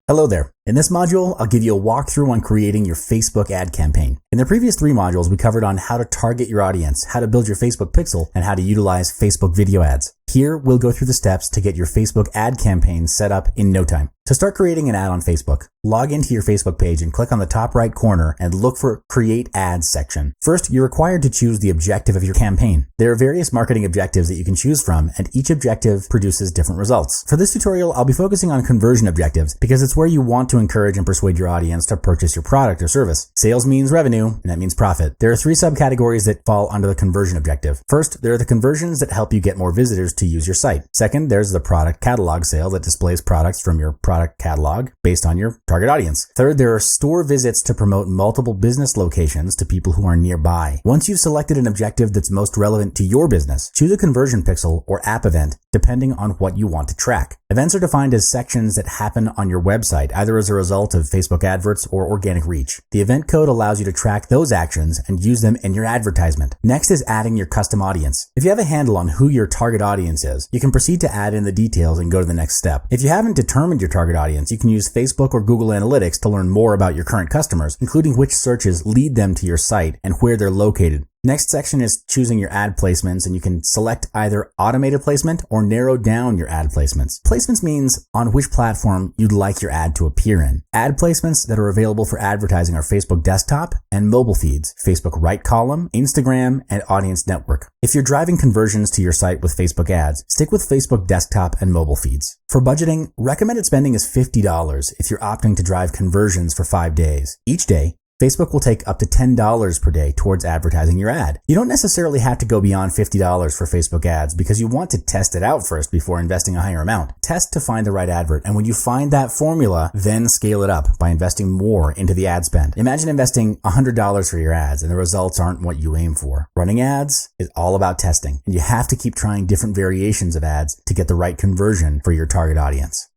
Hello there. In this module, I'll give you a walkthrough on creating your Facebook ad campaign. In the previous 3 modules, we covered on how to target your audience, how to build your Facebook pixel, and how to utilize Facebook video ads. Here, we'll go through the steps to get your Facebook ad campaign set up in no time. To start creating an ad on Facebook, log into your Facebook page and click on the top right corner and look for Create Ads section. First, you're required to choose the objective of your campaign. There are various marketing objectives that you can choose from, and each objective produces different results. For this tutorial, I'll be focusing on conversion objectives because it's where you want to encourage and persuade your audience to purchase your product or service. Sales means revenue, and that means profit. There are 3 subcategories that fall under the conversion objective. First, there are the conversions that help you get more visitors to use your site. Second, there's the product catalog sale that displays products from your product catalog based on your target audience. Third, there are store visits to promote multiple business locations to people who are nearby. Once you've selected an objective that's most relevant to your business, choose a conversion pixel or app event depending on what you want to track. Events are defined as sections that happen on your website, either as a result of Facebook adverts or organic reach. The event code allows you to track those actions and use them in your advertisement. Next is adding your custom audience. If you have a handle on who your target audience is, you can proceed to add in the details and go to the next step. If you haven't determined your target audience, you can use Facebook or Google Analytics to learn more about your current customers, including which searches lead them to your site and where they're located. Next section is choosing your ad placements, and you can select either automated placement or narrow down your ad placements. Placements means on which platform you'd like your ad to appear in. Ad placements that are available for advertising are Facebook desktop and mobile feeds, Facebook right column, Instagram, and audience network. If you're driving conversions to your site with Facebook ads, stick with Facebook desktop and mobile feeds. For budgeting, recommended spending is $50 if you're opting to drive conversions for 5 days. Each day, Facebook will take up to $10 per day towards advertising your ad. You don't necessarily have to go beyond $50 for Facebook ads because you want to test it out first before investing a higher amount. Test to find the right advert, and when you find that formula, then scale it up by investing more into the ad spend. Imagine investing $100 for your ads and the results aren't what you aim for. Running ads is all about testing, and you have to keep trying different variations of ads to get the right conversion for your target audience.